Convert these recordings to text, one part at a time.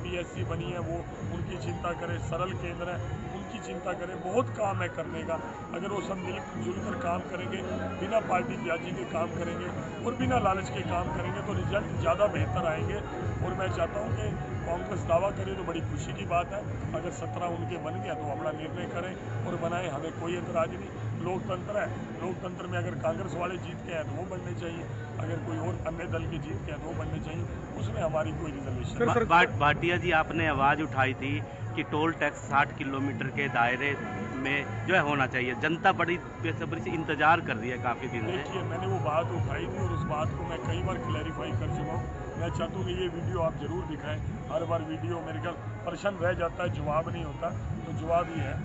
PSC बनी है वो उनकी चिंता करें, सरल केंद्र है उनकी चिंता करें। बहुत काम है करने का। अगर वो सब मिलजुल कर काम करेंगे, बिना पार्टी ब्याजी के काम करेंगे और बिना लालच के काम करेंगे तो रिजल्ट ज़्यादा बेहतर आएंगे। और मैं चाहता हूँ कि कांग्रेस दावा करे तो बड़ी खुशी की बात है। अगर 17 उनके बन गया तो अपना निर्णय करें और बनाएं, हमें कोई एतराज़ नहीं। लोकतंत्र है, लोकतंत्र में अगर कांग्रेस वाले जीत के हैं तो वो बनने चाहिए, अगर कोई और अन्य दल के जीत के हैं तो वो बनने चाहिए, उसमें हमारी कोई रिजर्वेशन नहीं। भाटिया जी, आपने आवाज़ उठाई थी कि टोल टैक्स 60 किलोमीटर के दायरे में जो है होना चाहिए। जनता बड़ी बेसब्री से इंतजार कर रही है काफ़ी दिन से। देखिए, मैंने वो बात उठाई थी और उस बात को मैं कई बार क्लैरिफाई कर चुका हूँ। मैं चाहता हूँ कि ये वीडियो आप ज़रूर दिखाएं। हर बार वीडियो मेरे ख्याल प्रश्न रह जाता है, जवाब नहीं होता। तो जवाब ये है,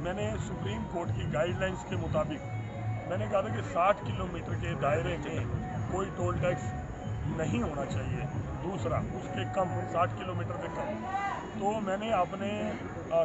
मैंने सुप्रीम कोर्ट की गाइडलाइंस के मुताबिक मैंने कहा था कि 60 किलोमीटर के दायरे में कोई टोल टैक्स नहीं होना चाहिए। दूसरा, उसके कम 60 किलोमीटर से कम। तो मैंने अपने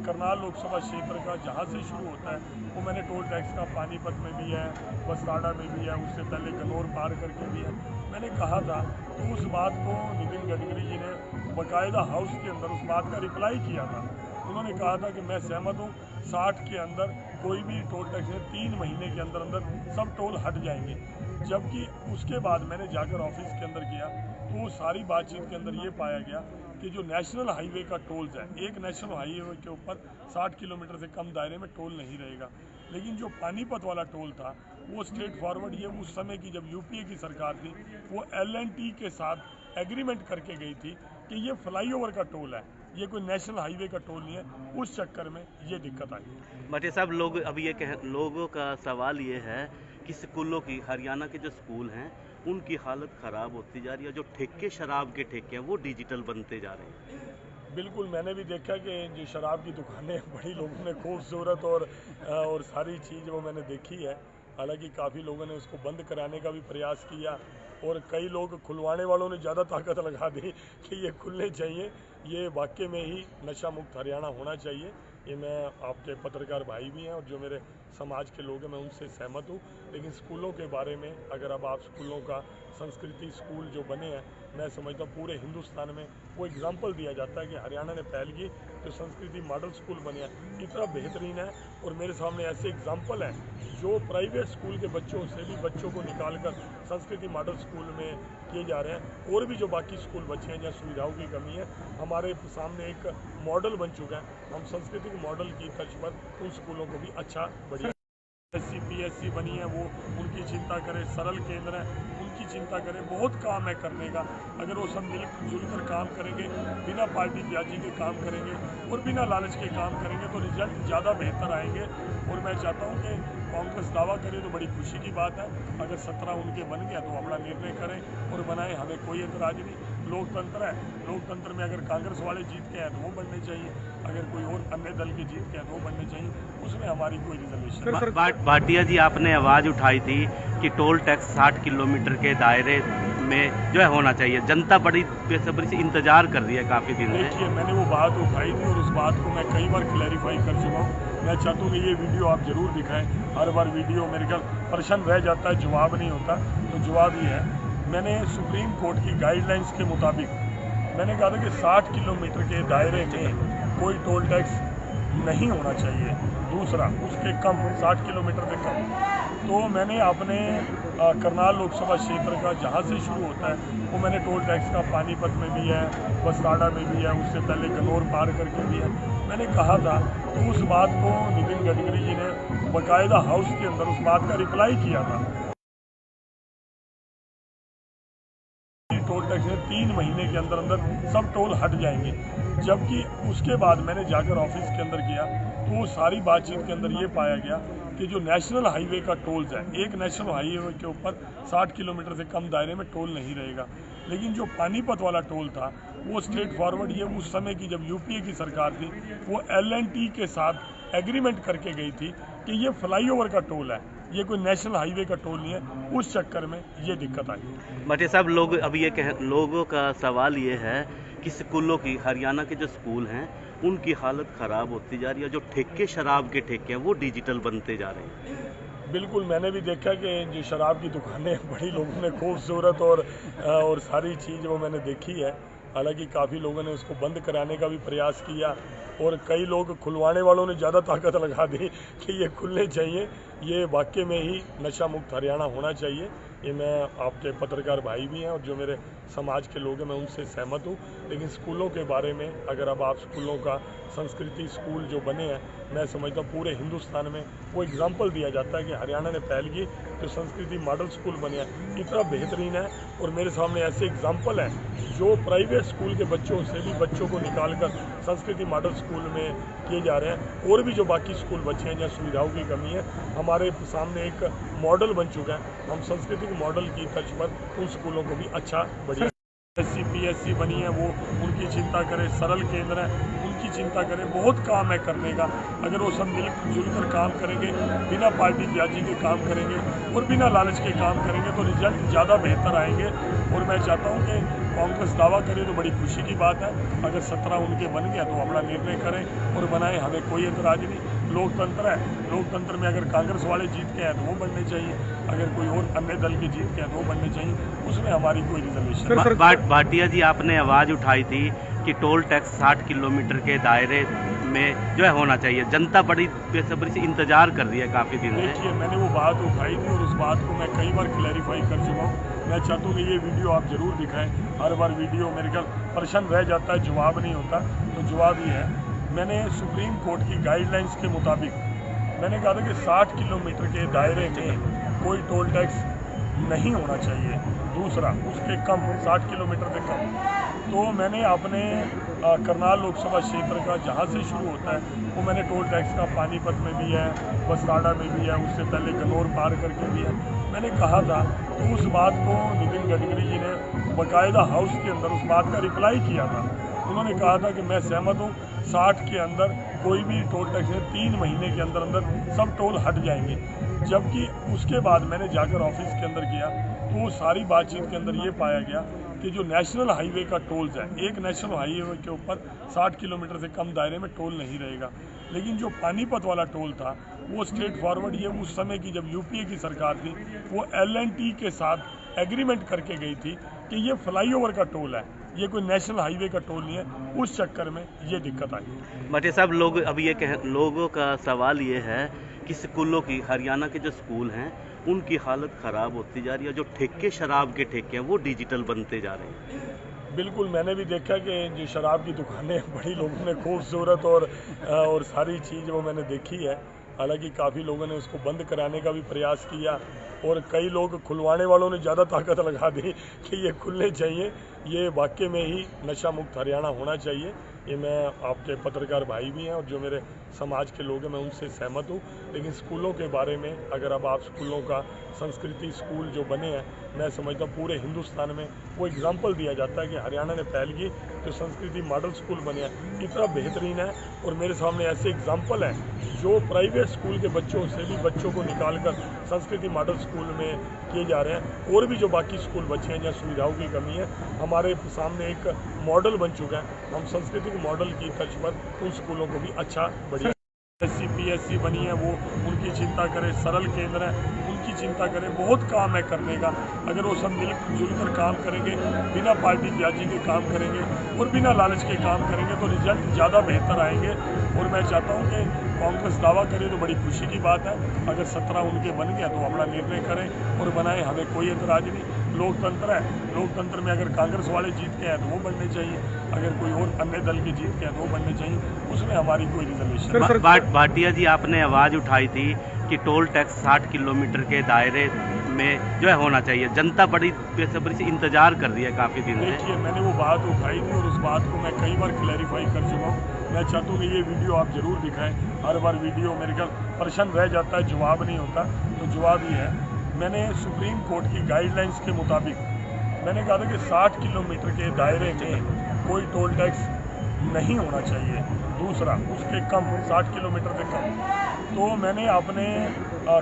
करनाल लोकसभा क्षेत्र का जहाँ से शुरू होता है वो मैंने टोल टैक्स का पानीपत में भी है, बसताड़ा में भी है, उससे पहले गन्नौर पार करके भी है। मैंने कहा था, तो उस बात को नितिन गडकरी जी ने बाकायदा हाउस के अंदर उस बात का रिप्लाई किया था। उन्होंने कहा था कि मैं सहमत हूँ, 60 के अंदर कोई भी टोल टैक्स है, 3 महीने के अंदर अंदर सब टोल हट जाएंगे। जबकि उसके बाद मैंने जाकर ऑफिस के अंदर किया तो सारी बातचीत के अंदर ये पाया गया कि जो नेशनल हाईवे का टोल्स है, एक नेशनल हाईवे के ऊपर 60 किलोमीटर से कम दायरे में टोल नहीं रहेगा। लेकिन जो पानीपत वाला टोल था वो स्ट्रेट फॉरवर्ड, ये उस समय की जब यूपीए की सरकार थी वो LNT के साथ एग्रीमेंट करके गई थी कि ये फ्लाईओवर का टोल है, ये कोई नेशनल हाईवे का टोल नहीं है। उस चक्कर में ये दिक्कत आई। भाटिया साहब, लोग अभी लोगों का सवाल ये है कि स्कूलों की, हरियाणा के जो स्कूल हैं उनकी हालत ख़राब होती जा रही है। जो ठेके, शराब के ठेके हैं वो डिजिटल बनते जा रहे हैं। बिल्कुल, मैंने भी देखा कि जो शराब की दुकानें बड़ी लोगों ने खूबसूरत और सारी चीज़ वो मैंने देखी है। हालांकि काफ़ी लोगों ने उसको बंद कराने का भी प्रयास किया और कई लोग खुलवाने वालों ने ज़्यादा ताकत लगा दी कि ये खुलने चाहिए। ये वाकई में ही नशा मुक्त हरियाणा होना चाहिए। ये मैं, आपके पत्रकार भाई भी हैं और जो मेरे समाज के लोग हैं, मैं उनसे सहमत हूँ। लेकिन स्कूलों के बारे में अगर अब आप स्कूलों का संस्कृति स्कूल जो बने हैं, मैं समझता हूँ पूरे हिंदुस्तान में वो एग्जाम्पल दिया जाता है कि हरियाणा ने पहल की, जो संस्कृति मॉडल स्कूल बने हैं इतना बेहतरीन है। और मेरे सामने ऐसे एग्जाम्पल हैं जो प्राइवेट स्कूल के बच्चों से भी बच्चों को निकालकर संस्कृति मॉडल स्कूल में किए जा रहे हैं। और भी जो बाकी स्कूल बच्चे हैं जहाँ सुविधाओं की कमी है, हमारे सामने एक मॉडल बन चुका है। हम सांस्कृतिक मॉडल की तर्ज पर उन स्कूलों को भी अच्छा बढ़िया पीएससी बनी है वो उनकी चिंता करें, सरल केंद्र है उनकी चिंता करें। बहुत काम है करने का। अगर वो सब मिलजुल कर काम करेंगे, बिना पार्टी ब्याजी के काम करेंगे और बिना लालच के काम करेंगे तो रिजल्ट ज़्यादा बेहतर आएंगे। और मैं चाहता हूँ कि कांग्रेस दावा करे तो बड़ी खुशी की बात है। अगर 17 उनके बन गया तो अपना निर्णय करें और बनाएं, हमें कोई एतराज़ नहीं। लोकतंत्र है, लोकतंत्र में अगर कांग्रेस वाले जीत के हैं तो वो बनने चाहिए, अगर कोई और अन्य दल के जीत के हैं तो वो बनने चाहिए, उसमें हमारी कोई रिजर्वेशन नहीं। भाटिया जी, आपने आवाज़ उठाई थी कि टोल टैक्स 60 किलोमीटर के दायरे में जो है होना चाहिए। जनता बड़ी बेसब्री से इंतजार कर रही है काफ़ी दिन से। देखिए, मैंने वो बात उठाई थी और उस बात को मैं कई बार क्लैरिफाई कर चुका हूँ। मैं चाहता हूँ कि ये वीडियो आप ज़रूर दिखाएं। हर बार वीडियो मेरे ख्याल प्रश्न रह जाता है, जवाब नहीं होता। तो जवाब ये है, मैंने सुप्रीम कोर्ट की गाइडलाइंस के मुताबिक मैंने कहा था कि 60 किलोमीटर के दायरे में कोई टोल टैक्स नहीं होना चाहिए। दूसरा, उसके कम 60 किलोमीटर से कम। तो मैंने अपने करनाल लोकसभा क्षेत्र का जहाँ से शुरू होता है वो मैंने टोल टैक्स का पानीपत में भी है, बसताड़ा में भी है, उससे पहले गन्नौर पार करके भी है। मैंने कहा था, तो उस बात को नितिन गडकरी जी ने बाकायदा हाउस के अंदर उस बात का रिप्लाई किया था। टोल टैक्स है, 3 महीने के अंदर अंदर सब टोल हट जाएंगे। जबकि उसके बाद मैंने जाकर ऑफिस के अंदर किया तो सारी बातचीत के अंदर ये पाया गया कि जो नेशनल हाईवे का टोल्स है, एक नेशनल हाईवे के ऊपर 60 किलोमीटर से कम दायरे में टोल नहीं रहेगा। लेकिन जो पानीपत वाला टोल था वो स्ट्रेट फॉरवर्ड, ये उस समय की जब यूपीए की सरकार थी वो LNT के साथ एग्रीमेंट करके गई थी कि ये फ्लाईओवर का टोल है, ये कोई नेशनल हाईवे का टोल नहीं है। उस चक्कर में ये दिक्कत आई। भाटिया साहब, लोग अभी लोगों का सवाल ये है कि स्कूलों की, हरियाणा के जो स्कूल हैं उनकी हालत ख़राब होती जा रही है। जो ठेके, शराब के ठेके हैं वो डिजिटल बनते जा रहे हैं। बिल्कुल, मैंने भी देखा कि जो शराब की दुकानें बड़ी लोगों ने खूबसूरत और सारी चीज़ वो मैंने देखी है। हालांकि काफ़ी लोगों ने उसको बंद कराने का भी प्रयास किया और कई लोग खुलवाने वालों ने ज़्यादा ताकत लगा दी कि ये खुलने चाहिए। ये वाकई में ही नशा मुक्त हरियाणा होना चाहिए। ये मैं आपके पत्रकार भाई भी हैं और जो मेरे समाज के लोग हैं मैं उनसे सहमत हूँ। लेकिन स्कूलों के बारे में अगर अब आप स्कूलों का संस्कृति स्कूल जो बने हैं, मैं समझता हूँ पूरे हिंदुस्तान में वो एग्जाम्पल दिया जाता है कि हरियाणा ने पहल की, जो संस्कृति मॉडल स्कूल बने हैं इतना बेहतरीन है। और मेरे सामने ऐसे एग्जाम्पल हैं जो प्राइवेट स्कूल के बच्चों से भी बच्चों को निकाल कर संस्कृति मॉडल स्कूल में किए जा रहे हैं। और भी जो बाकी स्कूल बच्चे हैं जहाँ सुविधाओं की कमी है, हमारे सामने एक मॉडल बन चुका है। हम सांस्कृतिक मॉडल की तर्ज पर उन स्कूलों को भी अच्छा बढ़िया PSC बनी है, वो उनकी चिंता करें। सरल केंद्र है, उनकी चिंता करें। बहुत काम है करने का। अगर वो सब मिलजुल कर काम करेंगे, बिना पार्टी ब्याजी के काम करेंगे और बिना लालच के काम करेंगे तो रिजल्ट ज़्यादा बेहतर आएंगे। और मैं चाहता हूँ कि कांग्रेस दावा करे तो बड़ी खुशी की बात है। अगर 17 उनके बन गया तो अपना निर्णय करें और बनाएं, हमें कोई एतराज़ नहीं। लोकतंत्र है, लोकतंत्र में अगर कांग्रेस वाले जीत के हैं तो वो बनने चाहिए, अगर कोई और अन्य दल के जीत के हैं तो वो बनने चाहिए, उसमें हमारी कोई रिजर्वेशन। भाटिया जी, आपने आवाज़ उठाई थी कि टोल टैक्स 60 किलोमीटर के दायरे में जो है होना चाहिए। जनता बड़ी बेसब्री से इंतजार कर रही है काफ़ी दिन से। देखिए, मैंने वो बात उठाई थी और उस बात को मैं कई बार क्लैरिफाई कर चुका हूँ। मैं चाहता हूँ कि ये वीडियो आप ज़रूर दिखाएं। हर बार वीडियो मेरे ख्याल प्रश्न रह जाता है, जवाब नहीं होता। तो जवाब ये है, मैंने सुप्रीम कोर्ट की गाइडलाइंस के मुताबिक मैंने कहा था कि 60 किलोमीटर के दायरे में कोई टोल टैक्स नहीं होना चाहिए। दूसरा, उसके कम 60 किलोमीटर से कम। तो मैंने अपने करनाल लोकसभा क्षेत्र का जहाँ से शुरू होता है वो मैंने टोल टैक्स का पानीपत में भी है, बसताड़ा में भी है, उससे पहले गनौर पार करके भी है। मैंने कहा था, तो उस बात को नितिन गडकरी जी ने बाकायदा हाउस के अंदर उस बात का रिप्लाई किया था। उन्होंने कहा था कि मैं सहमत हूँ, 60 के अंदर कोई भी टोल टैक्स है, 3 महीने के अंदर अंदर सब टोल हट जाएंगे। जबकि उसके बाद मैंने जाकर ऑफिस के अंदर किया तो वो सारी बातचीत के अंदर ये पाया गया कि जो नेशनल हाईवे का टोल्स है, एक नेशनल हाईवे के ऊपर 60 किलोमीटर से कम दायरे में टोल नहीं रहेगा। लेकिन जो पानीपत वाला टोल था वो स्ट्रेट फॉरवर्ड, ये उस समय की जब यूपीए की सरकार थी वो L&T के साथ एग्रीमेंट करके गई थी कि ये फ्लाईओवर का टोल है, ये कोई नेशनल हाईवे का टोल नहीं है। उस चक्कर में ये दिक्कत आई। भाटिया साहब, लोगों का सवाल ये है कि स्कूलों की, हरियाणा के जो स्कूल हैं उनकी हालत ख़राब होती जा रही है। जो ठेके शराब के ठेके हैं वो डिजिटल बनते जा रहे हैं। बिल्कुल, मैंने भी देखा कि जो शराब की दुकानें बड़ी लोगों ने खूबसूरत और सारी चीज़ वो मैंने देखी है। हालांकि काफ़ी लोगों ने उसको बंद कराने का भी प्रयास किया और कई लोग खुलवाने वालों ने ज़्यादा ताकत लगा दी कि ये खुलने चाहिए। ये वाकई में ही नशा मुक्त हरियाणा होना चाहिए। ये मैं आपके पत्रकार भाई भी हैं और जो मेरे समाज के लोग हैं मैं उनसे सहमत हूँ। लेकिन स्कूलों के बारे में अगर अब आप स्कूलों का संस्कृति स्कूल जो बने हैं, मैं समझता हूँ पूरे हिंदुस्तान में वो एग्जाम्पल दिया जाता है कि हरियाणा ने पहल की, जो संस्कृति मॉडल स्कूल बने हैं इतना बेहतरीन है। और मेरे सामने ऐसे एग्जाम्पल हैं जो प्राइवेट स्कूल के बच्चों से भी बच्चों को निकाल कर संस्कृति मॉडल स्कूल में किए जा रहे हैं। और भी जो बाकी स्कूल बच्चे हैं जहाँ सुविधाओं की कमी है, हमारे सामने एक मॉडल बन चुका है। हम सांस्कृतिक मॉडल की तर्ज पर उन स्कूलों को भी अच्छा बढ़िया PSC बनी है, वो उनकी चिंता करें। सरल केंद्र है, उनकी चिंता करें। बहुत काम है करने का। अगर वो सब मिलजुल कर काम करेंगे, बिना पार्टी ब्याजी के काम करेंगे और बिना लालच के काम करेंगे तो रिजल्ट ज़्यादा बेहतर आएंगे। और मैं चाहता हूँ कि कांग्रेस दावा करे तो बड़ी खुशी की बात है। अगर 17 उनके बन गया तो अपना निर्णय करें और बनाएं, हमें कोई एतराज़ नहीं। लोकतंत्र है, लोकतंत्र में अगर कांग्रेस वाले जीत के हैं तो वो बनने चाहिए, अगर कोई और अन्य दल के जीत के हैं तो वो बनने चाहिए, उसमें हमारी कोई रिजर्वेशन। भाटिया जी, आपने आवाज़ उठाई थी कि टोल टैक्स 60 किलोमीटर के दायरे में जो है होना चाहिए। जनता बड़ी बेसब्री से इंतजार कर रही है काफ़ी दिन से। देखिए, मैंने वो बात उठाई थी और उस बात को मैं कई बार क्लैरिफाई कर चुका हूँ। मैं चाहता हूँ कि ये वीडियो आप ज़रूर दिखाएं। हर बार वीडियो मेरे ख्याल प्रश्न रह जाता है, जवाब नहीं होता। तो जवाब ये है, मैंने सुप्रीम कोर्ट की गाइडलाइंस के मुताबिक मैंने कहा था कि 60 किलोमीटर के दायरे में कोई टोल टैक्स नहीं होना चाहिए। दूसरा, उसके कम 60 किलोमीटर से कम। तो मैंने अपने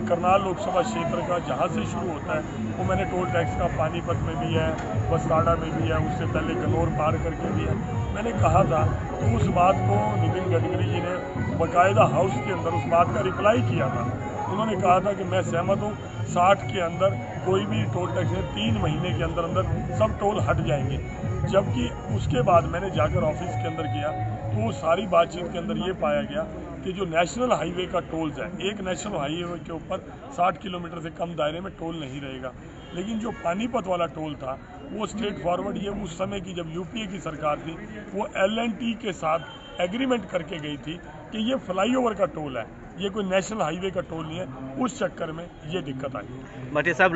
करनाल लोकसभा क्षेत्र का जहाँ से शुरू होता है वो मैंने टोल टैक्स का पानीपत में भी है, बसताड़ा में भी है, उससे पहले गनौर पार करके भी है। मैंने कहा था, तो उस बात को नितिन गडकरी जी ने बाकायदा हाउस के अंदर उस बात का रिप्लाई किया था। उन्होंने कहा था कि मैं सहमत हूँ, 60 के अंदर कोई भी टोल टैक्स है, 3 महीने के अंदर अंदर सब टोल हट जाएंगे। जबकि उसके बाद मैंने जाकर ऑफिस के अंदर किया तो वो सारी बातचीत के अंदर ये पाया गया कि जो नेशनल हाईवे का टोल्स है, एक नेशनल हाईवे के ऊपर 60 किलोमीटर से कम दायरे में टोल नहीं रहेगा, लेकिन जो पानीपत वाला टोल था वो स्ट्रेट फॉरवर्ड, ये उस समय की जब यूपीए की सरकार थी वो L&T के साथ एग्रीमेंट करके गई थी कि ये फ्लाईओवर का टोल है, ये कोई नेशनल हाईवे का टोल नहीं है। उस चक्कर में ये दिक्कत आई। भाटिया साहब,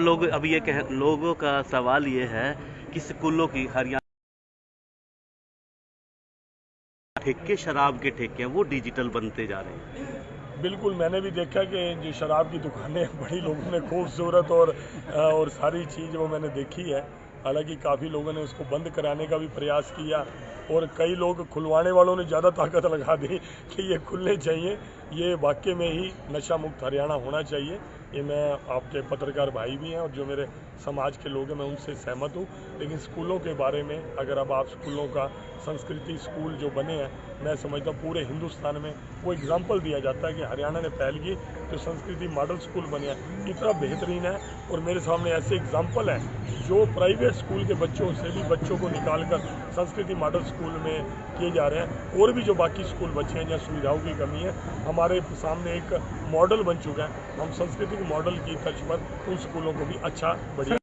लोगों का सवाल ये है कि स्कूलों की हरियाणा ठेके शराब के ठेके हैं वो डिजिटल बनते जा रहे हैं। बिल्कुल, मैंने भी देखा कि जो शराब की दुकानें बड़ी लोगों ने खूबसूरत और सारी चीज़ वो मैंने देखी है। हालांकि काफ़ी लोगों ने उसको बंद कराने का भी प्रयास किया और कई लोग खुलवाने वालों ने ज़्यादा ताकत लगा दी कि ये खुलने चाहिए, ये वाकई में ही नशा मुक्त हरियाणा होना चाहिए। ये मैं आपके पत्रकार भाई भी हैं और जो मेरे समाज के लोग हैं मैं उनसे सहमत हूँ। लेकिन स्कूलों के बारे में अगर अब आप स्कूलों का संस्कृति स्कूल जो बने हैं, मैं समझता हूँ पूरे हिंदुस्तान में वो एग्जाम्पल दिया जाता है कि हरियाणा ने पहल की, जो संस्कृति मॉडल स्कूल बने हैं इतना बेहतरीन है। और मेरे सामने ऐसे एग्जाम्पल हैं जो प्राइवेट स्कूल के बच्चों से भी बच्चों को निकालकर संस्कृति मॉडल स्कूल में किए जा रहे हैं। और भी जो बाकी स्कूल बच्चे हैं जहाँ सुविधाओं की कमी है, हमारे सामने एक मॉडल बन चुका है। हम सांस्कृतिक मॉडल की तर्ज पर उन स्कूलों को भी अच्छा बढ़िया